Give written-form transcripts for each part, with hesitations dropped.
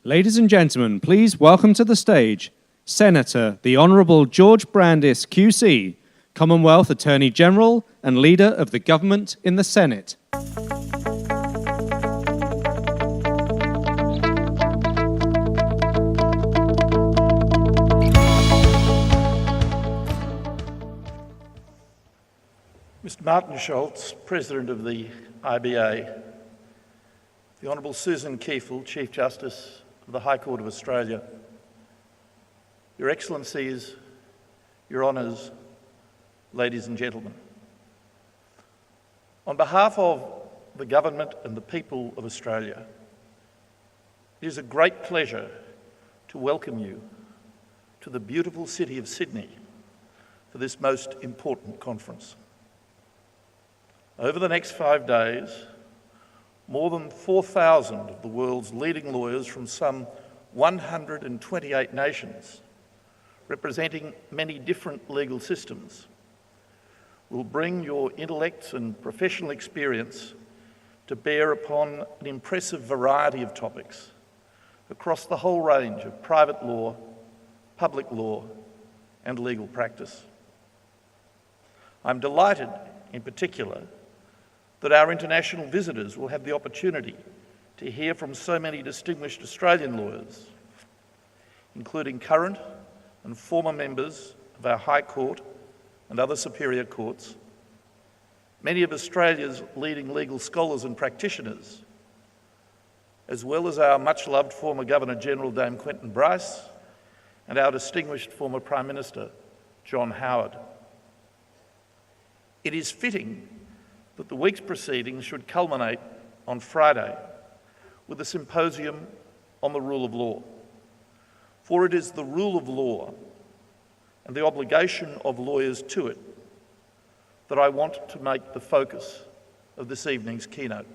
Ladies and gentlemen, please welcome to the stage Senator the Honourable George Brandis, QC, Commonwealth Attorney General and Leader of the Government in the Senate. Mr. Martin Schultz, President of the IBA, the Honourable Susan Kiefel, Chief Justice of the High Court of Australia, Your Excellencies, Your Honours, ladies and gentlemen. On behalf of the Government and the people of Australia, it is a great pleasure to welcome you to the beautiful city of Sydney for this most important conference. Over the next 5 days, more than 4,000 of the world's leading lawyers from some 128 nations, representing many different legal systems, will bring your intellects and professional experience to bear upon an impressive variety of topics across the whole range of private law, public law, and legal practice. I'm delighted, in particular, that our international visitors will have the opportunity to hear from so many distinguished Australian lawyers, including current and former members of our High Court and other superior courts, many of Australia's leading legal scholars and practitioners, as well as our much-loved former Governor-General Dame Quentin Bryce and our distinguished former Prime Minister, John Howard. It is fitting that the week's proceedings should culminate on Friday with a symposium on the rule of law. For it is the rule of law and the obligation of lawyers to it that I want to make the focus of this evening's keynote.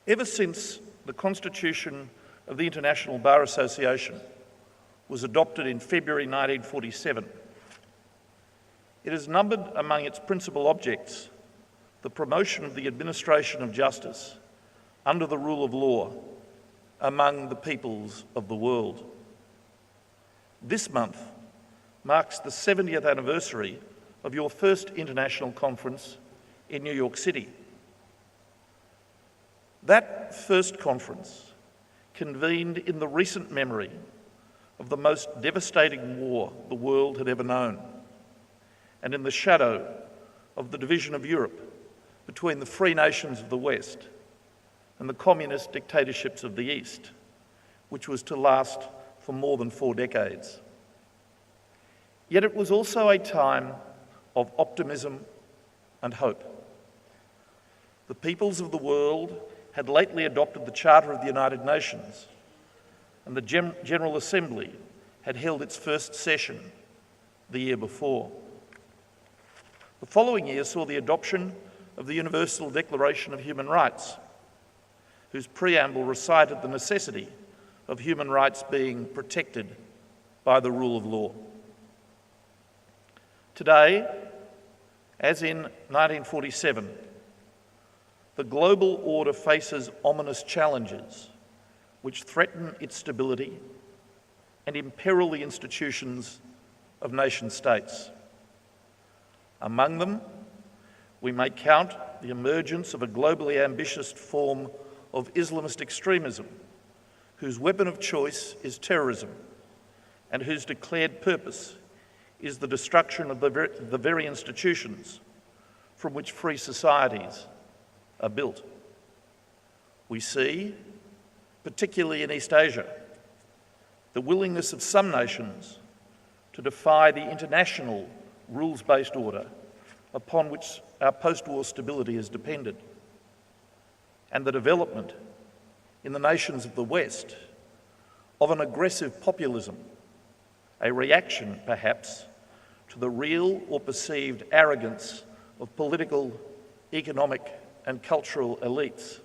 Ever since the Constitution of the International Bar Association was adopted in February 1947, it has numbered among its principal objects the promotion of the administration of justice under the rule of law among the peoples of the world. This month marks the 70th anniversary of your first international conference in New York City. That first conference, convened in the recent memory of the most devastating war the world had ever known, and in the shadow of the division of Europe between the free nations of the West and the communist dictatorships of the East, which was to last for more than 4 decades. Yet it was also a time of optimism and hope. The peoples of the world had lately adopted the Charter of the United Nations, and the General Assembly had held its first session the year before. The following year saw the adoption of the Universal Declaration of Human Rights, whose preamble recited the necessity of human rights being protected by the rule of law. Today, as in 1947, the global order faces ominous challenges which threaten its stability and imperil the institutions of nation-states. Among them, we may count the emergence of a globally ambitious form of Islamist extremism, whose weapon of choice is terrorism, and whose declared purpose is the destruction of the very institutions from which free societies are built. We see, particularly in East Asia, the willingness of some nations to defy the international rules-based order upon which our post-war stability is dependent, and the development in the nations of the West of an aggressive populism, a reaction, perhaps, to the real or perceived arrogance of political, economic, and cultural elites,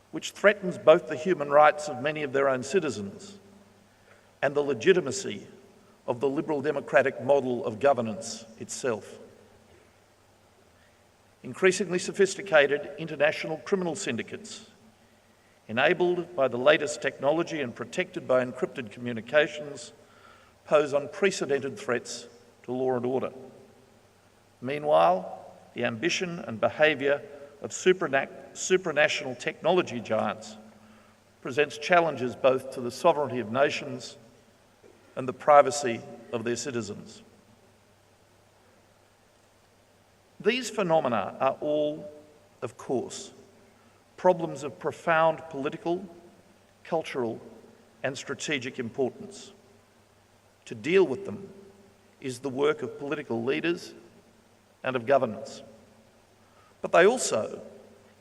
which threatens both the human rights of many of their own citizens and the legitimacy of the liberal democratic model of governance itself. Increasingly sophisticated international criminal syndicates enabled by the latest technology and protected by encrypted communications, pose unprecedented threats to law and order. Meanwhile, the ambition and behaviour of supranational technology giants presents challenges both to the sovereignty of nations and the privacy of their citizens. These phenomena are all, of course, problems of profound political, cultural, and strategic importance. To deal with them is the work of political leaders and of governments. But they also,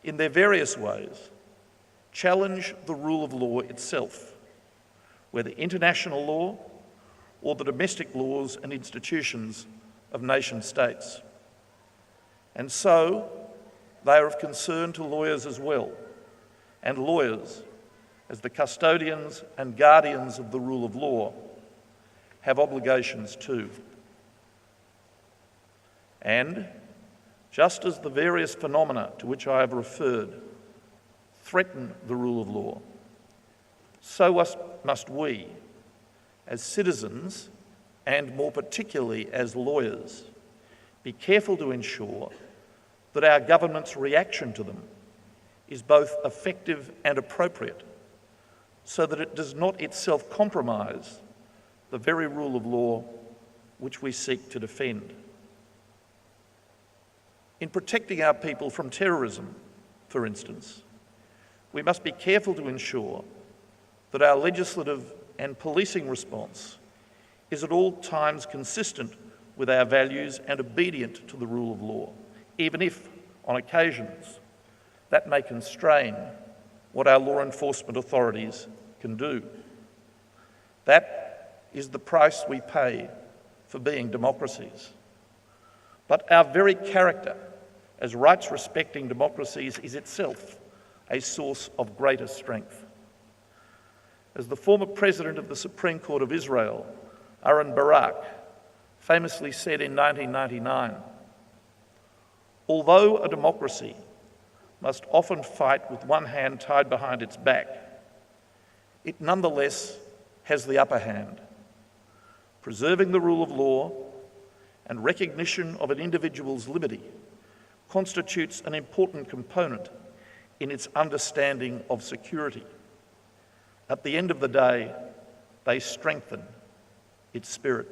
in their various ways, challenge the rule of law itself, whether international law or the domestic laws and institutions of nation states. And so, they are of concern to lawyers as well, and lawyers, as the custodians and guardians of the rule of law, have obligations too. And, just as the various phenomena to which I have referred threaten the rule of law, so must we, as citizens, and more particularly as lawyers, be careful to ensure that our government's reaction to them is both effective and appropriate, so that it does not itself compromise the very rule of law which we seek to defend. In protecting our people from terrorism, for instance, we must be careful to ensure that our legislative and policing response is at all times consistent with our values and obedient to the rule of law, even if, on occasions, that may constrain what our law enforcement authorities can do. That is the price we pay for being democracies. But our very character as rights-respecting democracies is itself a source of greater strength. As the former President of the Supreme Court of Israel, Aaron Barak, famously said in 1999, although a democracy must often fight with one hand tied behind its back, it nonetheless has the upper hand. Preserving the rule of law and recognition of an individual's liberty constitutes an important component in its understanding of security. At the end of the day, they strengthen its spirit.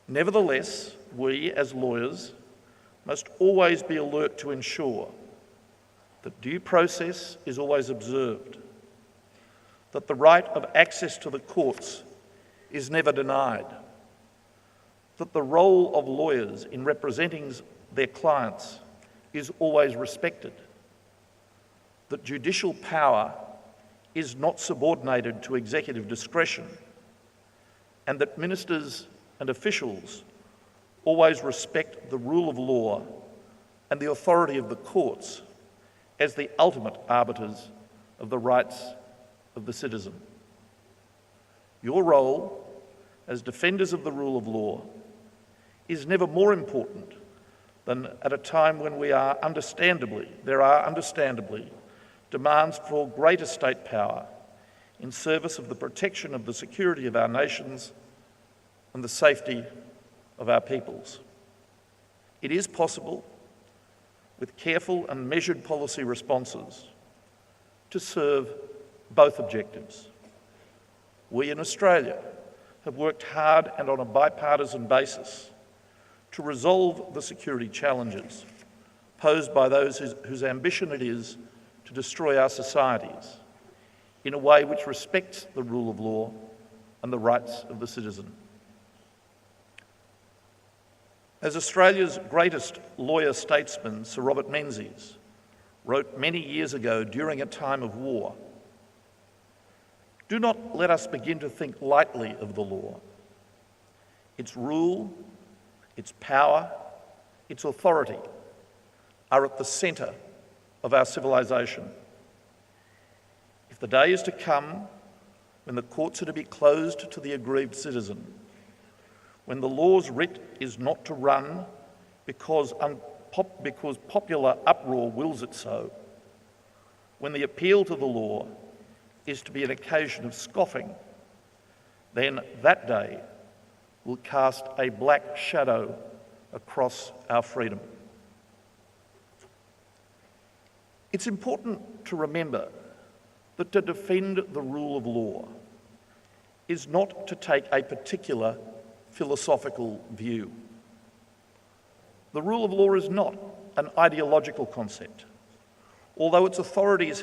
Nevertheless, we as lawyers must always be alert to ensure that due process is always observed, that the right of access to the courts is never denied, that the role of lawyers in representing their clients is always respected, that judicial power is not subordinated to executive discretion, and that ministers and officials always respect the rule of law and the authority of the courts as the ultimate arbiters of the rights of the citizen. Your role as defenders of the rule of law is never more important than at a time when there are understandably demands for greater state power in service of the protection of the security of our nations and the safety of our peoples. It is possible, with careful and measured policy responses, to serve both objectives. We in Australia have worked hard and on a bipartisan basis to resolve the security challenges posed by those whose ambition it is to destroy our societies in a way which respects the rule of law and the rights of the citizen. As Australia's greatest lawyer-statesman, Sir Robert Menzies, wrote many years ago during a time of war, do not let us begin to think lightly of the law. Its rule, its power, its authority are at the centre of our civilisation. If the day is to come when the courts are to be closed to the aggrieved citizen, when the law's writ is not to run because popular uproar wills it so, when the appeal to the law is to be an occasion of scoffing, then that day will cast a black shadow across our freedom. It's important to remember that to defend the rule of law is not to take a particular philosophical view. The rule of law is not an ideological concept, although its authority has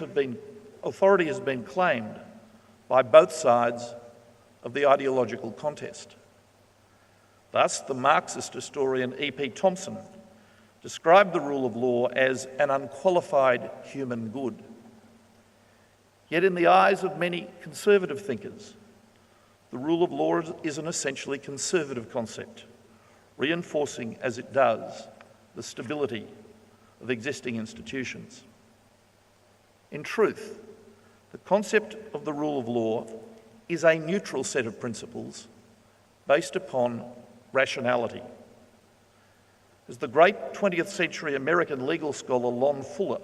been claimed by both sides of the ideological contest. Thus, the Marxist historian E.P. Thompson described the rule of law as an unqualified human good. Yet in the eyes of many conservative thinkers, the rule of law is an essentially conservative concept, reinforcing as it does the stability of existing institutions. In truth, the concept of the rule of law is a neutral set of principles based upon rationality. As the great 20th century American legal scholar Lon Fuller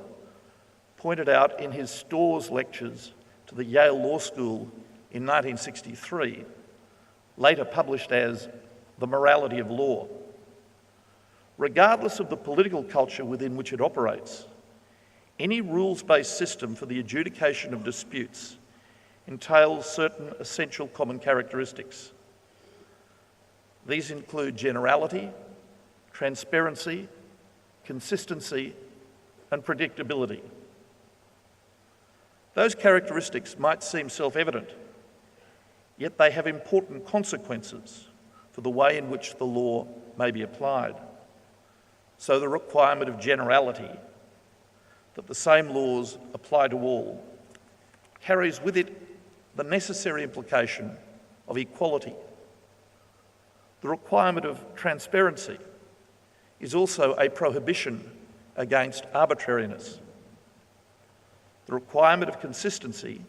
pointed out in his Storrs lectures to the Yale Law School in 1963, later published as The Morality of Law, regardless of the political culture within which it operates, any rules-based system for the adjudication of disputes entails certain essential common characteristics. These include generality, transparency, consistency, and predictability. Those characteristics might seem self-evident, yet they have important consequences for the way in which the law may be applied. So the requirement of generality, that the same laws apply to all, carries with it the necessary implication of equality. The requirement of transparency is also a prohibition against arbitrariness. The requirement of consistency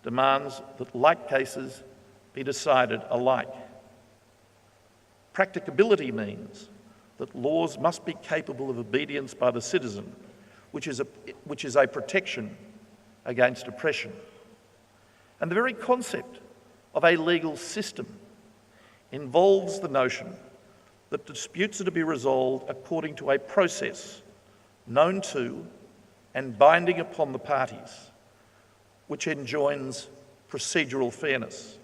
demands that like cases be decided alike. Practicability means that laws must be capable of obedience by the citizen, which is a protection against oppression. And the very concept of a legal system involves the notion that disputes are to be resolved according to a process known to and binding upon the parties, which enjoins procedural fairness.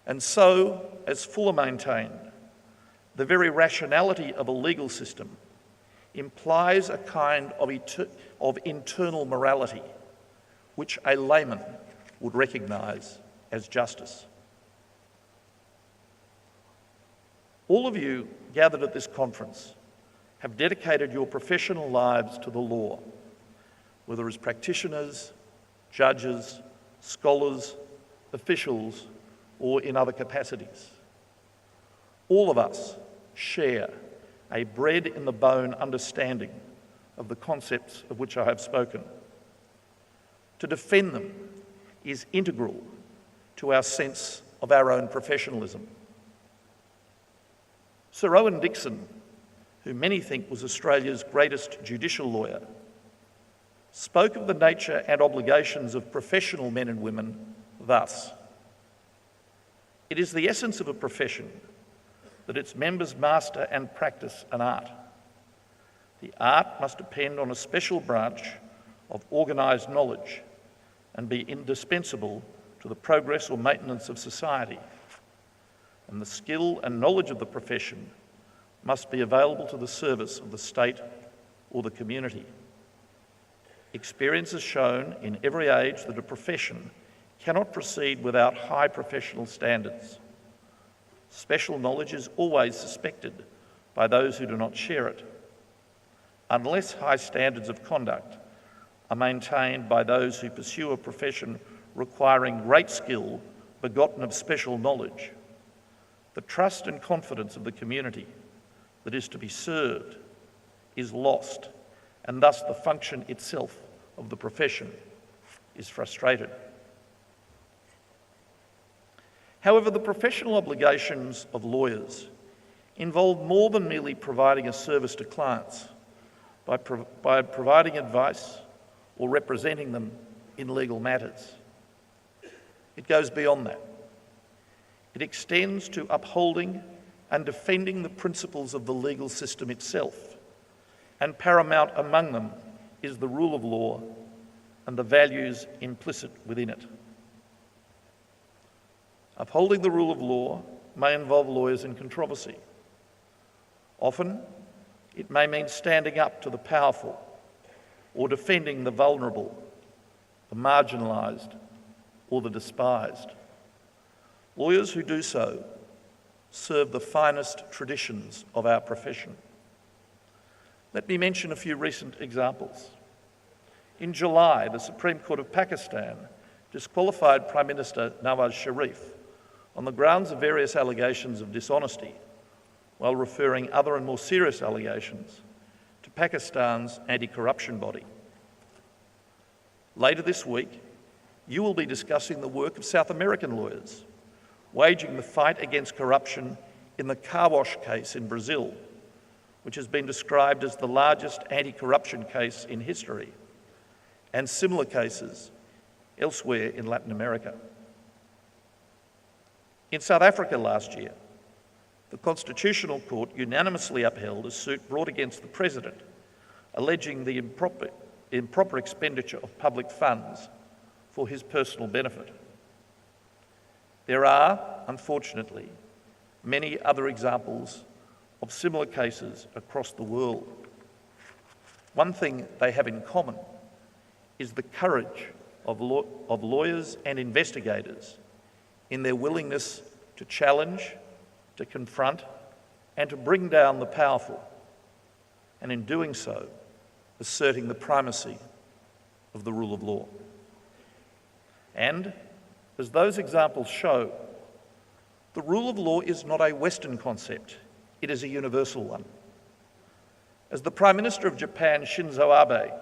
And so, as Fuller maintained, the very rationality of a legal system implies a kind of internal morality, which a layman would recognise as justice. All of you gathered at this conference have dedicated your professional lives to the law, whether as practitioners, judges, scholars, officials, or in other capacities. All of us share a bred-in-the-bone understanding of the concepts of which I have spoken. To defend them is integral to our sense of our own professionalism. Sir Owen Dixon, who many think was Australia's greatest judicial lawyer, spoke of the nature and obligations of professional men and women thus: "It is the essence of a profession that its members master and practice an art. The art must depend on a special branch of organised knowledge and be indispensable to the progress or maintenance of society. And the skill and knowledge of the profession must be available to the service of the state or the community. Experience has shown in every age that a profession cannot proceed without high professional standards. Special knowledge is always suspected by those who do not share it, unless high standards of conduct are maintained by those who pursue a profession requiring great skill begotten of special knowledge. The trust and confidence of the community that is to be served is lost, and thus the function itself of the profession is frustrated." However, the professional obligations of lawyers involve more than merely providing a service to clients by providing advice or representing them in legal matters. It goes beyond that. It extends to upholding and defending the principles of the legal system itself, and paramount among them is the rule of law and the values implicit within it. Upholding the rule of law may involve lawyers in controversy. Often, it may mean standing up to the powerful or defending the vulnerable, the marginalised, or the despised. Lawyers who do so serve the finest traditions of our profession. Let me mention a few recent examples. In July, the Supreme Court of Pakistan disqualified Prime Minister Nawaz Sharif on the grounds of various allegations of dishonesty, while referring other and more serious allegations to Pakistan's anti-corruption body. Later this week, you will be discussing the work of South American lawyers, waging the fight against corruption in the car wash case in Brazil, which has been described as the largest anti-corruption case in history, and similar cases elsewhere in Latin America. In South Africa last year, the Constitutional Court unanimously upheld a suit brought against the President, alleging the improper expenditure of public funds for his personal benefit. There are, unfortunately, many other examples of similar cases across the world. One thing they have in common is the courage of lawyers and investigators in their willingness to challenge, to confront, and to bring down the powerful, and in doing so, asserting the primacy of the rule of law. And, as those examples show, the rule of law is not a Western concept, it is a universal one. As the Prime Minister of Japan, Shinzo Abe,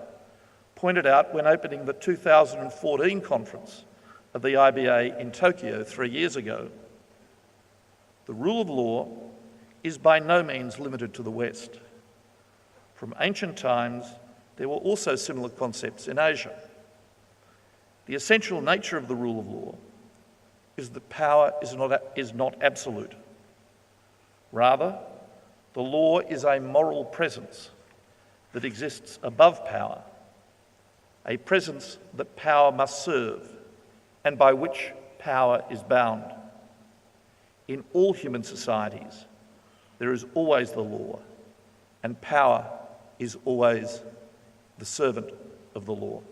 pointed out when opening the 2014 conference of the IBA in Tokyo 3 years ago, the rule of law is by no means limited to the West. From ancient times, there were also similar concepts in Asia. The essential nature of the rule of law is that power is not absolute. Rather, the law is a moral presence that exists above power, a presence that power must serve and by which power is bound. In all human societies, there is always the law, and power is always the servant of the law.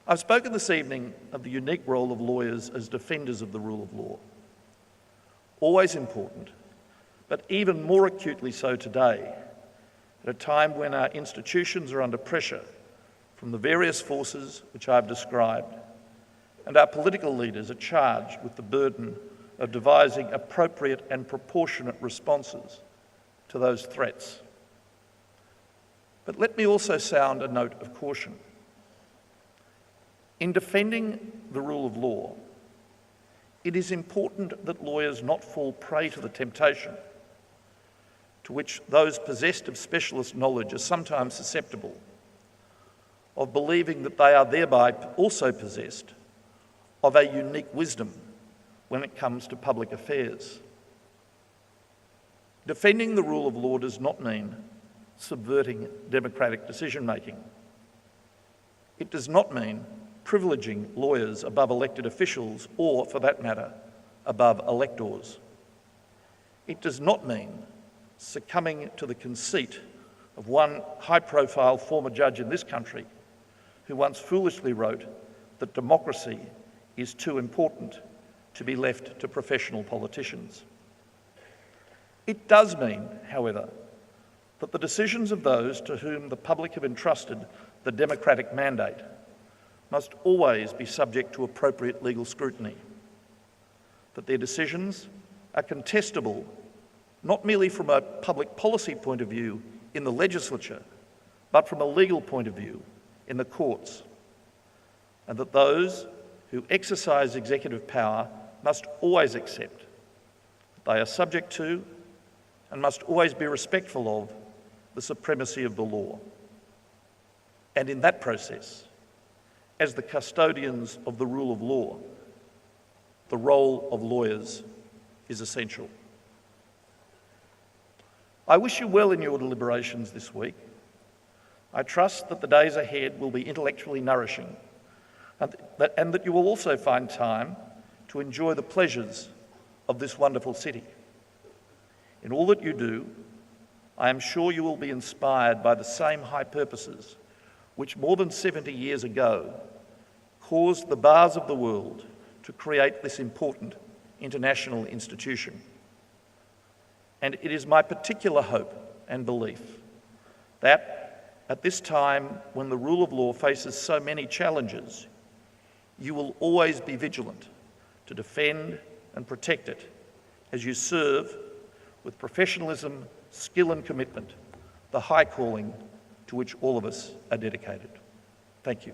I've spoken this evening of the unique role of lawyers as defenders of the rule of law. Always important, but even more acutely so today, at a time when our institutions are under pressure from the various forces which I've described, and our political leaders are charged with the burden of devising appropriate and proportionate responses to those threats. But let me also sound a note of caution. In defending the rule of law, it is important that lawyers not fall prey to the temptation to which those possessed of specialist knowledge are sometimes susceptible, of believing that they are thereby also possessed of a unique wisdom when it comes to public affairs. Defending the rule of law does not mean subverting democratic decision-making. It does not mean privileging lawyers above elected officials or, for that matter, above electors. It does not mean succumbing to the conceit of one high-profile former judge in this country who once foolishly wrote that democracy is too important to be left to professional politicians. It does mean, however, that the decisions of those to whom the public have entrusted the democratic mandate must always be subject to appropriate legal scrutiny, that their decisions are contestable not merely from a public policy point of view in the legislature, but from a legal point of view in the courts, and that those who exercise executive power must always accept that they are subject to and must always be respectful of the supremacy of the law. And in that process, as the custodians of the rule of law, the role of lawyers is essential. I wish you well in your deliberations this week. I trust that the days ahead will be intellectually nourishing and that you will also find time to enjoy the pleasures of this wonderful city. In all that you do, I am sure you will be inspired by the same high purposes which more than 70 years ago caused the bars of the world to create this important international institution. And it is my particular hope and belief that at this time when the rule of law faces so many challenges, you will always be vigilant to defend and protect it as you serve with professionalism, skill and commitment, the high calling to which all of us are dedicated. Thank you.